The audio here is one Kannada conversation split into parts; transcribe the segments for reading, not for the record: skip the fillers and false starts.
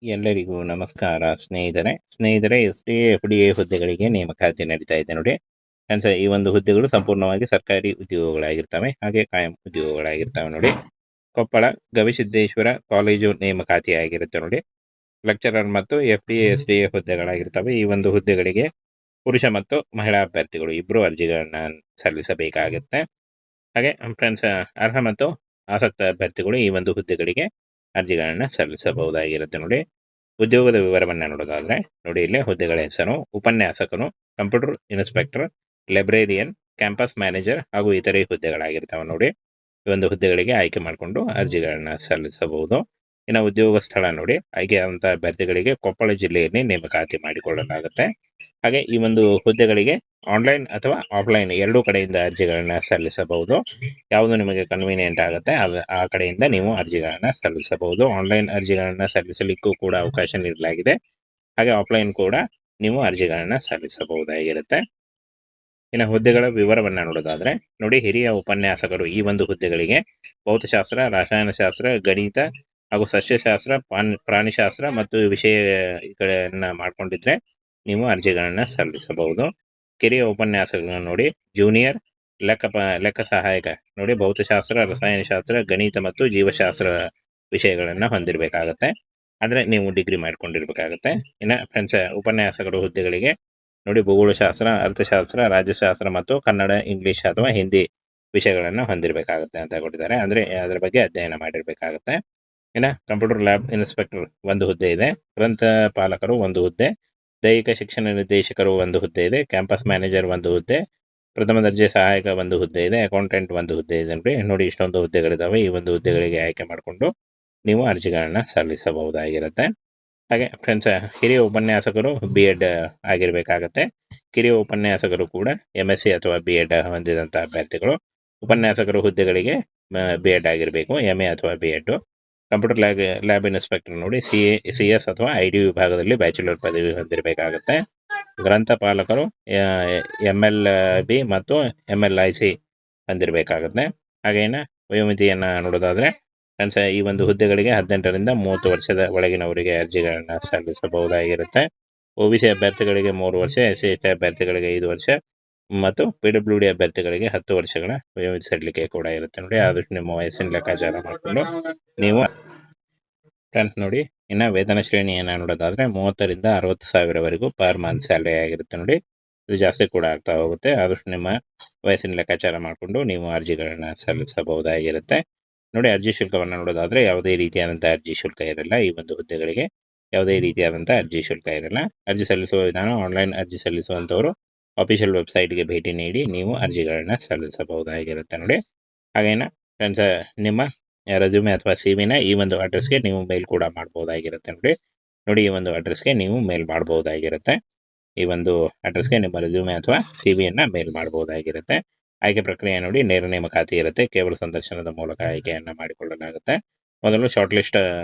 ಎಲ್ಲರಿಗೂ ನಮಸ್ಕಾರ ಸ್ನೇಹಿತರೆ ಎಸ್ ಡಿ ಎ ಹುದ್ದೆಗಳಿಗೆ ನೇಮಕಾತಿ ನಡೀತಾ ಇದೆ ನೋಡಿ. ಈ ಒಂದು ಹುದ್ದೆಗಳು ಸಂಪೂರ್ಣವಾಗಿ ಸರ್ಕಾರಿ ಉದ್ಯೋಗಗಳಾಗಿರ್ತವೆ, ಹಾಗೆ ಕಾಯಂ ಉದ್ಯೋಗಗಳಾಗಿರ್ತವೆ ನೋಡಿ. ಕೊಪ್ಪಳ ಗವಿಸಿದ್ದೇಶ್ವರ ಕಾಲೇಜು ನೇಮಕಾತಿ ಆಗಿರುತ್ತೆ ನೋಡಿ. ಲೆಕ್ಚರರ್ ಮತ್ತು FD/SDA ಹುದ್ದೆಗಳಾಗಿರ್ತವೆ. ಈ ಒಂದು ಹುದ್ದೆಗಳಿಗೆ ಪುರುಷ ಮತ್ತು ಮಹಿಳಾ ಅಭ್ಯರ್ಥಿಗಳು ಇಬ್ಬರು ಅರ್ಜಿಗಳನ್ನ ಸಲ್ಲಿಸಬೇಕಾಗುತ್ತೆ. ಹಾಗೆ ಫ್ರೆಂಡ್ಸ್, ಅರ್ಹ ಮತ್ತು ಆಸಕ್ತ ಅಭ್ಯರ್ಥಿಗಳು ಈ ಒಂದು ಹುದ್ದೆಗಳಿಗೆ ಅರ್ಜಿಗಳನ್ನ ಸಲ್ಲಿಸಬಹುದಾಗಿರುತ್ತೆ ನೋಡಿ. ಉದ್ಯೋಗದ ವಿವರವನ್ನು ನೋಡೋದಾದ್ರೆ ನೋಡಿ, ಇಲ್ಲಿ ಹುದ್ದೆಗಳ ಹೆಸರು: ಉಪನ್ಯಾಸಕನು, computer inspector, librarian, campus manager ಹಾಗೂ ಇತರೆ ಹುದ್ದೆಗಳಾಗಿರ್ತವೆ ನೋಡಿ. ಈ ಒಂದು ಹುದ್ದೆಗಳಿಗೆ ಆಯ್ಕೆ ಮಾಡಿಕೊಂಡು ಅರ್ಜಿಗಳನ್ನ ಸಲ್ಲಿಸಬಹುದು. ಇನ್ನು ಉದ್ಯೋಗ ಸ್ಥಳ ನೋಡಿ, ಆಯ್ಕೆಯಾದಂಥ ಅಭ್ಯರ್ಥಿಗಳಿಗೆ ಕೊಪ್ಪಳ ಜಿಲ್ಲೆಯಲ್ಲಿ ನೇಮಕಾತಿ ಮಾಡಿಕೊಳ್ಳಲಾಗುತ್ತೆ. ಹಾಗೆ ಈ ಒಂದು ಹುದ್ದೆಗಳಿಗೆ ಆನ್ಲೈನ್ ಅಥವಾ ಆಫ್ಲೈನ್ ಎರಡೂ ಕಡೆಯಿಂದ ಅರ್ಜಿಗಳನ್ನ ಸಲ್ಲಿಸಬಹುದು. ಯಾವುದು ನಿಮಗೆ ಕನ್ವೀನಿಯೆಂಟ್ ಆಗುತ್ತೆ ಆ ಕಡೆಯಿಂದ ನೀವು ಅರ್ಜಿಗಳನ್ನ ಸಲ್ಲಿಸಬಹುದು. ಆನ್ಲೈನ್ ಅರ್ಜಿಗಳನ್ನ ಸಲ್ಲಿಸಲಿಕ್ಕೂ ಕೂಡ ಅವಕಾಶ ನೀಡಲಾಗಿದೆ. ಹಾಗೆ ಆಫ್ಲೈನ್ ಕೂಡ ನೀವು ಅರ್ಜಿಗಳನ್ನ ಸಲ್ಲಿಸಬಹುದಾಗಿರುತ್ತೆ. ಇನ್ನು ಹುದ್ದೆಗಳ ವಿವರವನ್ನು ನೋಡೋದಾದ್ರೆ ನೋಡಿ, ಹಿರಿಯ ಉಪನ್ಯಾಸಕರು ಈ ಒಂದು ಹುದ್ದೆಗಳಿಗೆ ಭೌತಶಾಸ್ತ್ರ, ರಸಾಯನಶಾಸ್ತ್ರ, ಗಣಿತ ಹಾಗೂ ಸಸ್ಯಶಾಸ್ತ್ರ, ಪ್ರಾಣಿಶಾಸ್ತ್ರ ಮತ್ತು ವಿಷಯಗಳನ್ನ ಮಾಡ್ಕೊಂಡಿದ್ರೆ ನೀವು ಅರ್ಜಿಗಳನ್ನ ಸಲ್ಲಿಸಬಹುದು. ಕಿರಿಯ ಉಪನ್ಯಾಸಕರನ್ನು ನೋಡಿ, ಜೂನಿಯರ್ ಲೆಕ್ಕ ಸಹಾಯಕ ನೋಡಿ, ಭೌತಶಾಸ್ತ್ರ, ರಸಾಯನಶಾಸ್ತ್ರ, ಗಣಿತ ಮತ್ತು ಜೀವಶಾಸ್ತ್ರ ವಿಷಯಗಳನ್ನ ಹೊಂದಿರಬೇಕಾಗತ್ತೆ. ಅಂದ್ರೆ ನೀವು ಡಿಗ್ರಿ ಮಾಡ್ಕೊಂಡಿರ್ಬೇಕಾಗತ್ತೆ. ಇನ್ನು ಫ್ರೆಂಡ್ಸ್, ಉಪನ್ಯಾಸಕರು ಹುದ್ದೆಗಳಿಗೆ ನೋಡಿ, ಭೂಗೋಳಶಾಸ್ತ್ರ, ಅರ್ಥಶಾಸ್ತ್ರ, ರಾಜ್ಯಶಾಸ್ತ್ರ ಮತ್ತು ಕನ್ನಡ, ಇಂಗ್ಲಿಷ್ ಅಥವಾ ಹಿಂದಿ ವಿಷಯಗಳನ್ನು ಹೊಂದಿರಬೇಕಾಗುತ್ತೆ ಅಂತ ಕೊಟ್ಟಿದ್ದಾರೆ. ಅಂದ್ರೆ ಅದರ ಬಗ್ಗೆ ಅಧ್ಯಯನ ಮಾಡಿರ್ಬೇಕಾಗತ್ತೆ. ಇನ್ನು ಕಂಪ್ಯೂಟರ್ ಲ್ಯಾಬ್ ಇನ್ಸ್ಪೆಕ್ಟರ್ ಒಂದು ಹುದ್ದೆ ಇದೆ. ಗ್ರಂಥಪಾಲಕರು ಒಂದು ಹುದ್ದೆ, ದೈಹಿಕ ಶಿಕ್ಷಣ ನಿರ್ದೇಶಕರು ಒಂದು ಹುದ್ದೆ ಇದೆ, ಕ್ಯಾಂಪಸ್ ಮ್ಯಾನೇಜರ್ ಒಂದು ಹುದ್ದೆ, ಪ್ರಥಮ ದರ್ಜೆ ಸಹಾಯಕ ಒಂದು ಹುದ್ದೆ ಇದೆ, ಅಕೌಂಟೆಂಟ್ ಒಂದು ಹುದ್ದೆ ಇದೆ ನೋಡಿ. ಇಷ್ಟೊಂದು ಹುದ್ದೆಗಳಿದಾವೆ. ಈ ಒಂದು ಹುದ್ದೆಗಳಿಗೆ ಆಯ್ಕೆ ಮಾಡಿಕೊಂಡು ನೀವು ಅರ್ಜಿಗಳನ್ನ ಸಲ್ಲಿಸಬಹುದಾಗಿರುತ್ತೆ. ಹಾಗೆ ಫ್ರೆಂಡ್ಸ್, ಹಿರಿಯ ಉಪನ್ಯಾಸಕರು BEd ಆಗಿರಬೇಕಾಗತ್ತೆ. ಕಿರಿಯ ಉಪನ್ಯಾಸಕರು ಕೂಡ MSc ಅಥವಾ BEd ಹೊಂದಿದಂಥ ಅಭ್ಯರ್ಥಿಗಳು. ಉಪನ್ಯಾಸಕರ ಹುದ್ದೆಗಳಿಗೆ BEd ಆಗಿರಬೇಕು, MA ಅಥವಾ BEd. ಕಂಪ್ಯೂಟರ್ ಲ್ಯಾಬ್ ಇನ್ಸ್ಪೆಕ್ಟರ್ ನೋಡಿ, CS ಅಥವಾ ID ವಿಭಾಗದಲ್ಲಿ ಬ್ಯಾಚುಲರ್ ಪದವಿ ಹೊಂದಿರಬೇಕಾಗತ್ತೆ. ಗ್ರಂಥಪಾಲಕರು MLB ಮತ್ತು MLIC ಹೊಂದಿರಬೇಕಾಗುತ್ತೆ. ಹಾಗೇನ ವಯೋಮಿತಿಯನ್ನು ನೋಡೋದಾದ್ರೆ ಫ್ರೆಂಡ್ಸ್, ಈ ಒಂದು ಹುದ್ದೆಗಳಿಗೆ 18ರಿಂದ 30 ವರ್ಷದ ಒಳಗಿನವರಿಗೆ ಅರ್ಜಿಗಳನ್ನ ಸಲ್ಲಿಸಬಹುದಾಗಿರುತ್ತೆ. OBC ಅಭ್ಯರ್ಥಿಗಳಿಗೆ 3 ವರ್ಷ, SC/ST ಅಭ್ಯರ್ಥಿಗಳಿಗೆ 5 ವರ್ಷ ಮತ್ತು PWD ಅಭ್ಯರ್ಥಿಗಳಿಗೆ 10 ವರ್ಷಗಳ ವಯೋಮಿತಿ ಸಡಿಲಿಕೆ ಕೂಡ ಇರುತ್ತೆ ನೋಡಿ. ಆದಷ್ಟು ನಿಮ್ಮ ವಯಸ್ಸಿನ ಲೆಕ್ಕಾಚಾರ ಮಾಡಿಕೊಂಡು ನೀವು ಫ್ರೆಂಡ್ಸ್ ನೋಡಿ. ಇನ್ನು ವೇತನ ಶ್ರೇಣಿಯನ್ನು ನೋಡೋದಾದ್ರೆ 30ರಿಂದ 60 ಸಾವಿರವರೆಗೂ ಪರ್ ಮಂತ್ ಸ್ಯಾಲರಿ ಆಗಿರುತ್ತೆ ನೋಡಿ. ಇದು ಜಾಸ್ತಿ ಕೂಡ ಆಗ್ತಾ ಹೋಗುತ್ತೆ. ಆದಷ್ಟು ನಿಮ್ಮ ವಯಸ್ಸಿನ ಲೆಕ್ಕಾಚಾರ ಮಾಡಿಕೊಂಡು ನೀವು ಅರ್ಜಿಗಳನ್ನ ಸಲ್ಲಿಸಬಹುದಾಗಿರುತ್ತೆ ನೋಡಿ. ಅರ್ಜಿ ಶುಲ್ಕವನ್ನು ನೋಡೋದಾದ್ರೆ ಯಾವುದೇ ರೀತಿಯಾದಂಥ ಅರ್ಜಿ ಶುಲ್ಕ ಇರಲ್ಲ. ಈ ಒಂದು ಹುದ್ದೆಗಳಿಗೆ ಯಾವುದೇ ರೀತಿಯಾದಂಥ ಅರ್ಜಿ ಶುಲ್ಕ ಇರಲ್ಲ. ಅರ್ಜಿ ಸಲ್ಲಿಸುವ ವಿಧಾನ: ಆನ್ಲೈನ್ ಅರ್ಜಿ ಸಲ್ಲಿಸುವಂಥವರು ಅಫಿಷಿಯಲ್ ವೆಬ್ಸೈಟ್ಗೆ ಭೇಟಿ ನೀಡಿ ನೀವು ಅರ್ಜಿಗಳನ್ನ ಸಲ್ಲಿಸಬಹುದಾಗಿರುತ್ತೆ ನೋಡಿ. ಹಾಗೇನ ಫ್ರೆಂಡ್ಸ್, ನಿಮ್ಮ ರೆಸ್ಯೂಮೆ ಅಥವಾ CV-ನ ಈ ಒಂದು ಅಡ್ರೆಸ್ಗೆ ನೀವು ಮೇಲ್ ಕೂಡ ಮಾಡ್ಬೋದಾಗಿರುತ್ತೆ ನೋಡಿ. ಈ ಒಂದು ಅಡ್ರೆಸ್ಗೆ ನೀವು ಮೇಲ್ ಮಾಡ್ಬೋದಾಗಿರುತ್ತೆ. ಈ ಒಂದು ಅಡ್ರೆಸ್ಗೆ ನಿಮ್ಮ ರೆಸ್ಯೂಮೆ ಅಥವಾ CV-ಯನ್ನು ಮೇಲ್ ಮಾಡ್ಬೋದಾಗಿರುತ್ತೆ. ಆಯ್ಕೆ ಪ್ರಕ್ರಿಯೆ ನೋಡಿ, ನೇರ ನೇಮಕಾತಿ ಇರುತ್ತೆ. ಕೇವಲ ಸಂದರ್ಶನದ ಮೂಲಕ ಆಯ್ಕೆಯನ್ನು ಮಾಡಿಕೊಳ್ಳಲಾಗುತ್ತೆ. ಮೊದಲು ಶಾರ್ಟ್ ಲಿಸ್ಟ್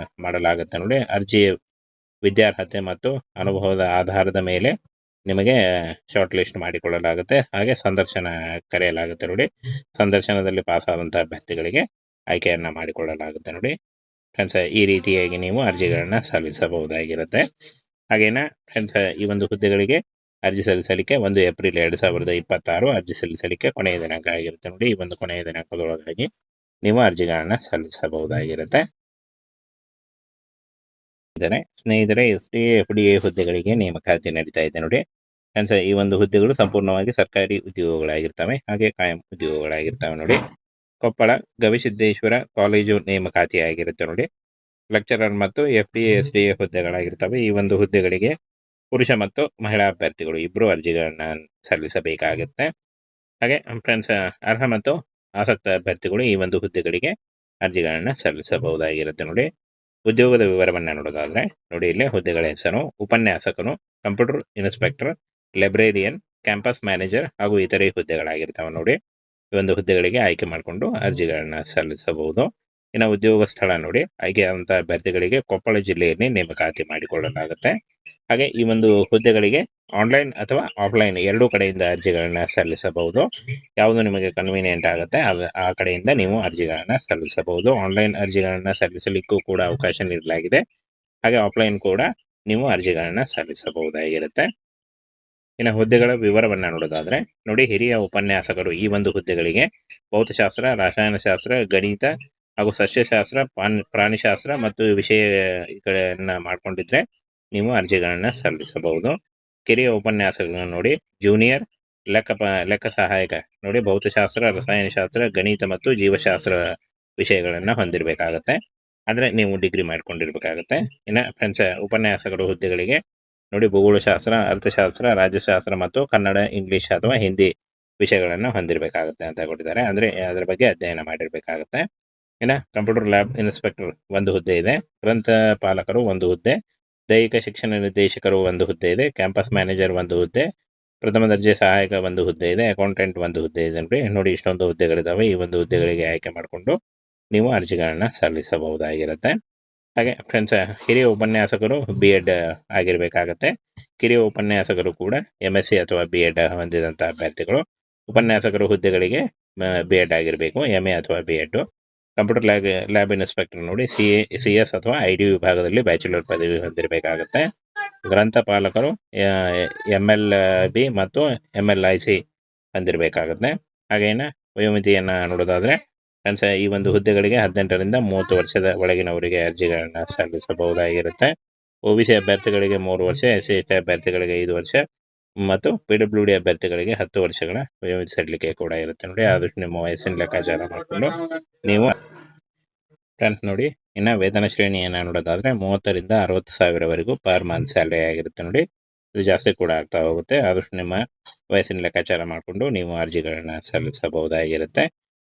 ಮಾಡಲಾಗುತ್ತೆ ನೋಡಿ. ಅರ್ಜಿ ವಿದ್ಯಾರ್ಹತೆ ಮತ್ತು ಅನುಭವದ ಆಧಾರದ ಮೇಲೆ ನಿಮಗೆ ಶಾರ್ಟ್ ಲಿಸ್ಟ್ ಮಾಡಿಕೊಳ್ಳಲಾಗುತ್ತೆ. ಹಾಗೆ ಸಂದರ್ಶನ ಕರೆಯಲಾಗುತ್ತೆ ನೋಡಿ. ಸಂದರ್ಶನದಲ್ಲಿ ಪಾಸ್ ಆದಂಥ ಅಭ್ಯರ್ಥಿಗಳಿಗೆ ಆಯ್ಕೆಯನ್ನು ಮಾಡಿಕೊಳ್ಳಲಾಗುತ್ತೆ ನೋಡಿ. ಫ್ರೆಂಡ್ಸ್, ಈ ರೀತಿಯಾಗಿ ನೀವು ಅರ್ಜಿಗಳನ್ನ ಸಲ್ಲಿಸಬಹುದಾಗಿರುತ್ತೆ. ಹಾಗೇನ ಫ್ರೆಂಡ್ಸ್, ಈ ಒಂದು ಹುದ್ದೆಗಳಿಗೆ ಅರ್ಜಿ ಸಲ್ಲಿಸಲಿಕ್ಕೆ 1 ಏಪ್ರಿಲ್ 2026 ಅರ್ಜಿ ಸಲ್ಲಿಸಲಿಕ್ಕೆ ಕೊನೆಯ ದಿನಾಂಕ ಆಗಿರುತ್ತೆ ನೋಡಿ. ಈ ಒಂದು ಕೊನೆಯ ದಿನಾಂಕದೊಳಗಾಗಿ ನೀವು ಅರ್ಜಿಗಳನ್ನ ಸಲ್ಲಿಸಬಹುದಾಗಿರುತ್ತೆ. ಸ್ನೇಹಿತರೆ, FDA ಹುದ್ದೆಗಳಿಗೆ ನೇಮಕಾತಿ ನಡೀತಾ ಇದೆ ನೋಡಿ. ಫ್ರೆಂಡ್ಸ್, ಈ ಒಂದು ಹುದ್ದೆಗಳು ಸಂಪೂರ್ಣವಾಗಿ ಸರ್ಕಾರಿ ಉದ್ಯೋಗಗಳಾಗಿರ್ತವೆ, ಹಾಗೆ ಕಾಯಂ ಉದ್ಯೋಗಗಳಾಗಿರ್ತವೆ ನೋಡಿ. ಕೊಪ್ಪಳ ಗವಿಸಿದ್ದೇಶ್ವರ ಕಾಲೇಜು ನೇಮಕಾತಿ ಆಗಿರುತ್ತೆ ನೋಡಿ. ಲೆಕ್ಚರರ್ ಮತ್ತು FD/SDA ಹುದ್ದೆಗಳಾಗಿರ್ತವೆ. ಈ ಒಂದು ಹುದ್ದೆಗಳಿಗೆ ಪುರುಷ ಮತ್ತು ಮಹಿಳಾ ಅಭ್ಯರ್ಥಿಗಳು ಇಬ್ಬರು ಅರ್ಜಿಗಳನ್ನ ಸಲ್ಲಿಸಬೇಕಾಗುತ್ತೆ. ಹಾಗೆ ಫ್ರೆಂಡ್ಸ್, ಅರ್ಹ ಮತ್ತು ಆಸಕ್ತ ಅಭ್ಯರ್ಥಿಗಳು ಈ ಒಂದು ಹುದ್ದೆಗಳಿಗೆ ಅರ್ಜಿಗಳನ್ನ ಸಲ್ಲಿಸಬಹುದಾಗಿರುತ್ತೆ ನೋಡಿ. ಉದ್ಯೋಗದ ವಿವರವನ್ನು ನೋಡೋದಾದ್ರೆ ನೋಡಿ, ಇಲ್ಲಿ ಹುದ್ದೆಗಳ ಹೆಸರು: ಉಪನ್ಯಾಸಕನು, computer inspector, librarian, campus manager ಹಾಗೂ ಇತರೆ ಹುದ್ದೆಗಳಾಗಿರ್ತವೆ ನೋಡಿ. ಈ ಒಂದು ಹುದ್ದೆಗಳಿಗೆ ಆಯ್ಕೆ ಮಾಡಿಕೊಂಡು ಅರ್ಜಿಗಳನ್ನ ಸಲ್ಲಿಸಬಹುದು. ಇನ್ನು ಉದ್ಯೋಗ ಸ್ಥಳ ನೋಡಿ, ಆಯ್ಕೆಯಾದಂಥ ಅಭ್ಯರ್ಥಿಗಳಿಗೆ ಕೊಪ್ಪಳ ಜಿಲ್ಲೆಯಲ್ಲಿ ನೇಮಕಾತಿ ಮಾಡಿಕೊಳ್ಳಲಾಗುತ್ತೆ. ಹಾಗೆ ಈ ಒಂದು ಹುದ್ದೆಗಳಿಗೆ ಆನ್ಲೈನ್ ಅಥವಾ ಆಫ್ಲೈನ್ ಎರಡೂ ಕಡೆಯಿಂದ ಅರ್ಜಿಗಳನ್ನ ಸಲ್ಲಿಸಬಹುದು. ಯಾವುದು ನಿಮಗೆ ಕನ್ವೀನಿಯೆಂಟ್ ಆಗುತ್ತೆ ಆ ಕಡೆಯಿಂದ ನೀವು ಅರ್ಜಿಗಳನ್ನ ಸಲ್ಲಿಸಬಹುದು. ಆನ್ಲೈನ್ ಅರ್ಜಿಗಳನ್ನ ಸಲ್ಲಿಸಲಿಕ್ಕೂ ಕೂಡ ಅವಕಾಶ ನೀಡಲಾಗಿದೆ. ಹಾಗೆ ಆಫ್ಲೈನ್ ಕೂಡ ನೀವು ಅರ್ಜಿಗಳನ್ನು ಸಲ್ಲಿಸಬಹುದಾಗಿರುತ್ತೆ. ಇನ್ನು ಹುದ್ದೆಗಳ ವಿವರವನ್ನು ನೋಡೋದಾದರೆ ನೋಡಿ, ಹಿರಿಯ ಉಪನ್ಯಾಸಕರು ಈ ಒಂದು ಹುದ್ದೆಗಳಿಗೆ ಭೌತಶಾಸ್ತ್ರ, ರಸಾಯನಶಾಸ್ತ್ರ, ಗಣಿತ ಹಾಗೂ ಸಸ್ಯಶಾಸ್ತ್ರ, ಪ್ರಾಣಿಶಾಸ್ತ್ರ ಮತ್ತು ವಿಷಯಗಳನ್ನು ಮಾಡಿಕೊಂಡಿದ್ರೆ ನೀವು ಅರ್ಜಿಗಳನ್ನು ಸಲ್ಲಿಸಬಹುದು. ಕಿರಿಯ ಉಪನ್ಯಾಸಕಗಳನ್ನು ನೋಡಿ, ಜೂನಿಯರ್ ಲೆಕ್ಕ ಸಹಾಯಕ ನೋಡಿ, ಭೌತಶಾಸ್ತ್ರ, ರಸಾಯನಶಾಸ್ತ್ರ, ಗಣಿತ ಮತ್ತು ಜೀವಶಾಸ್ತ್ರ ವಿಷಯಗಳನ್ನು ಹೊಂದಿರಬೇಕಾಗತ್ತೆ. ಅಂದರೆ ನೀವು ಡಿಗ್ರಿ ಮಾಡ್ಕೊಂಡಿರ್ಬೇಕಾಗತ್ತೆ. ಇನ್ನು ಫ್ರೆಂಡ್ಸ್, ಉಪನ್ಯಾಸಕರು ಹುದ್ದೆಗಳಿಗೆ ನೋಡಿ, ಭೂಗೋಳಶಾಸ್ತ್ರ, ಅರ್ಥಶಾಸ್ತ್ರ, ರಾಜ್ಯಶಾಸ್ತ್ರ ಮತ್ತು ಕನ್ನಡ, ಇಂಗ್ಲೀಷ್ ಅಥವಾ ಹಿಂದಿ ವಿಷಯಗಳನ್ನು ಹೊಂದಿರಬೇಕಾಗುತ್ತೆ ಅಂತ ಕೊಟ್ಟಿದ್ದಾರೆ. ಅಂದರೆ ಅದರ ಬಗ್ಗೆ ಅಧ್ಯಯನ ಮಾಡಿರಬೇಕಾಗತ್ತೆ. ಇನ್ನು ಕಂಪ್ಯೂಟರ್ ಲ್ಯಾಬ್ ಇನ್ಸ್ಪೆಕ್ಟರ್ ಒಂದು ಹುದ್ದೆ ಇದೆ, ಗ್ರಂಥಪಾಲಕರು ಒಂದು ಹುದ್ದೆ, ದೈಹಿಕ ಶಿಕ್ಷಣ ನಿರ್ದೇಶಕರು ಒಂದು ಹುದ್ದೆ ಇದೆ, ಕ್ಯಾಂಪಸ್ ಮ್ಯಾನೇಜರ್ ಒಂದು ಹುದ್ದೆ, ಪ್ರಥಮ ದರ್ಜೆ ಸಹಾಯಕ ಒಂದು ಹುದ್ದೆ ಇದೆ, ಅಕೌಂಟೆಂಟ್ ಒಂದು ಹುದ್ದೆ ಇದೆ. ನೋಡಿ ಇಷ್ಟೊಂದು ಹುದ್ದೆಗಳಿದ್ದಾವೆ. ಈ ಒಂದು ಹುದ್ದೆಗಳಿಗೆ ಆಯ್ಕೆ ಮಾಡಿಕೊಂಡು ನೀವು ಅರ್ಜಿಗಳನ್ನು ಸಲ್ಲಿಸಬಹುದಾಗಿರುತ್ತೆ. ಹಾಗೆ ಫ್ರೆಂಡ್ಸ್, ಹಿರಿಯ ಉಪನ್ಯಾಸಕರು BEd ಆಗಿರಬೇಕಾಗತ್ತೆ. ಕಿರಿಯ ಉಪನ್ಯಾಸಕರು ಕೂಡ MSc ಅಥವಾ BEd ಹೊಂದಿದಂಥ ಅಭ್ಯರ್ಥಿಗಳು. ಉಪನ್ಯಾಸಕರು ಹುದ್ದೆಗಳಿಗೆ BEd ಆಗಿರಬೇಕು, MA ಅಥವಾ BEd. ಕಂಪ್ಯೂಟರ್ ಲ್ಯಾಬ್ ಇನ್ಸ್ಪೆಕ್ಟರ್ ನೋಡಿ, CS ಅಥವಾ ID ವಿಭಾಗದಲ್ಲಿ ಬ್ಯಾಚುಲರ್ ಪದವಿ ಹೊಂದಿರಬೇಕಾಗತ್ತೆ. ಗ್ರಂಥಪಾಲಕರು MLB ಮತ್ತು MLIC ಹೊಂದಿರಬೇಕಾಗುತ್ತೆ. ಹಾಗೇನು ವಯೋಮಿತಿಯನ್ನು ನೋಡೋದಾದರೆ ಫ್ರೆಂಡ್ಸ್, ಈ ಒಂದು ಹುದ್ದೆಗಳಿಗೆ 18ರಿಂದ 30 ವರ್ಷದ ಒಳಗಿನವರಿಗೆ ಅರ್ಜಿಗಳನ್ನು ಸಲ್ಲಿಸಬಹುದಾಗಿರುತ್ತೆ. OBC ಅಭ್ಯರ್ಥಿಗಳಿಗೆ 3 ವರ್ಷ, SC ಅಭ್ಯರ್ಥಿಗಳಿಗೆ 5 ವರ್ಷ ಮತ್ತು PWD ಅಭ್ಯರ್ಥಿಗಳಿಗೆ 10 ವರ್ಷಗಳ ವಯೋಮಿತಿ ಸಡಿಲಿಕೆ ಕೂಡ ಇರುತ್ತೆ. ನೋಡಿ, ಆದಷ್ಟು ನಿಮ್ಮ ವಯಸ್ಸಿನ ಲೆಕ್ಕಾಚಾರ ಮಾಡಿಕೊಂಡು ನೀವು ಫ್ರೆಂಡ್ಸ್ ನೋಡಿ. ಇನ್ನು ವೇತನ ಶ್ರೇಣಿಯನ್ನು ನೋಡೋದಾದರೆ 30ರಿಂದ 60 ಸಾವಿರವರೆಗೂ ಪರ್ ಮಂತ್ ಸ್ಯಾಲರಿ ಆಗಿರುತ್ತೆ. ನೋಡಿ, ಇದು ಜಾಸ್ತಿ ಕೂಡ ಆಗ್ತಾ ಹೋಗುತ್ತೆ. ಆದಷ್ಟು ನಿಮ್ಮ ವಯಸ್ಸಿನ ಲೆಕ್ಕಾಚಾರ ಮಾಡಿಕೊಂಡು ನೀವು ಅರ್ಜಿಗಳನ್ನು ಸಲ್ಲಿಸಬಹುದಾಗಿರುತ್ತೆ.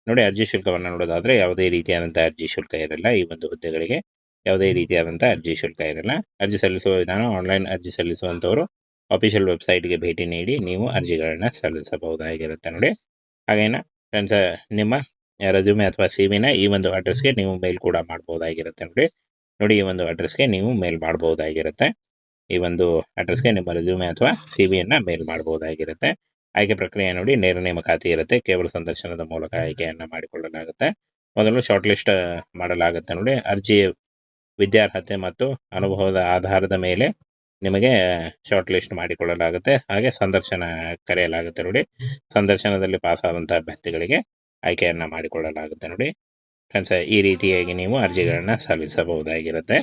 ನೋಡಿ, ಅರ್ಜಿ ಶುಲ್ಕವನ್ನು ನೋಡೋದಾದರೆ ಯಾವುದೇ ರೀತಿಯಾದಂಥ ಅರ್ಜಿ ಶುಲ್ಕ ಇರಲ್ಲ. ಈ ಒಂದು ಹುದ್ದೆಗಳಿಗೆ ಯಾವುದೇ ರೀತಿಯಾದಂಥ ಅರ್ಜಿ ಶುಲ್ಕ ಇರಲ್ಲ. ಅರ್ಜಿ ಸಲ್ಲಿಸುವ ವಿಧಾನ: ಆನ್ಲೈನ್ ಅರ್ಜಿ ಸಲ್ಲಿಸುವಂಥವರು ಅಫಿಷಿಯಲ್ ವೆಬ್ಸೈಟ್ಗೆ ಭೇಟಿ ನೀಡಿ ನೀವು ಅರ್ಜಿಗಳನ್ನು ಸಲ್ಲಿಸಬಹುದಾಗಿರುತ್ತೆ. ನೋಡಿ, ಹಾಗೇನ ಫ್ರೆಂಡ್ಸ್, ನಿಮ್ಮ ರೆಸ್ಯೂಮೆ ಅಥವಾ CV-ನ ಈ ಒಂದು ಅಡ್ರೆಸ್ಗೆ ನೀವು ಮೇಲ್ ಕೂಡ ಮಾಡ್ಬೋದಾಗಿರುತ್ತೆ. ನೋಡಿ, ಈ ಒಂದು ಅಡ್ರೆಸ್ಗೆ ನೀವು ಮೇಲ್ ಮಾಡ್ಬೋದಾಗಿರುತ್ತೆ. ಈ ಒಂದು ಅಡ್ರೆಸ್ಗೆ ನಿಮ್ಮ ರೆಸ್ಯೂಮೆ ಅಥವಾ CV-ಯನ್ನು ಮೇಲ್ ಮಾಡ್ಬೋದಾಗಿರುತ್ತೆ. ಆಯ್ಕೆ ಪ್ರಕ್ರಿಯೆ ನೋಡಿ, ನೇರ ನೇಮಕಾತಿ ಇರುತ್ತೆ. ಕೇವಲ ಸಂದರ್ಶನದ ಮೂಲಕ ಆಯ್ಕೆಯನ್ನು ಮಾಡಿಕೊಳ್ಳಲಾಗುತ್ತೆ. ಮೊದಲು ಶಾರ್ಟ್ ಲಿಸ್ಟ್ ಮಾಡಲಾಗುತ್ತೆ. ನೋಡಿ, ಅರ್ಜಿ ವಿದ್ಯಾರ್ಹತೆ ಮತ್ತು ಅನುಭವದ ಆಧಾರದ ಮೇಲೆ ನಿಮಗೆ ಶಾರ್ಟ್ ಲಿಸ್ಟ್ ಮಾಡಿಕೊಳ್ಳಲಾಗುತ್ತೆ. ಹಾಗೆ ಸಂದರ್ಶನ ಕರೆಯಲಾಗುತ್ತೆ. ನೋಡಿ, ಸಂದರ್ಶನದಲ್ಲಿ ಪಾಸ್ ಆದಂಥ ಅಭ್ಯರ್ಥಿಗಳಿಗೆ ಆಯ್ಕೆಯನ್ನು ಮಾಡಿಕೊಳ್ಳಲಾಗುತ್ತೆ. ನೋಡಿ ಫ್ರೆಂಡ್ಸ್, ಈ ರೀತಿಯಾಗಿ ನೀವು ಅರ್ಜಿಗಳನ್ನು ಸಲ್ಲಿಸಬಹುದಾಗಿರುತ್ತೆ.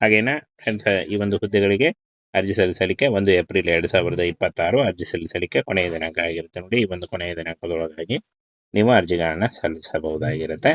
ಹಾಗೇನ ಫ್ರೆಂಡ್ಸ್, ಈ ಒಂದು ಹುದ್ದೆಗಳಿಗೆ ಅರ್ಜಿ ಸಲ್ಲಿಸಲಿಕ್ಕೆ 1 ಏಪ್ರಿಲ್ 2026 ಅರ್ಜಿ ಸಲ್ಲಿಸಲಿಕ್ಕೆ ಕೊನೆಯ ದಿನಾಂಕ ಆಗಿರುತ್ತೆ. ನೋಡಿ, ಈ ಒಂದು ಕೊನೆಯ ದಿನಾಂಕದೊಳಗಾಗಿ ನೀವು ಅರ್ಜಿಗಳನ್ನು ಸಲ್ಲಿಸಬಹುದಾಗಿರುತ್ತೆ.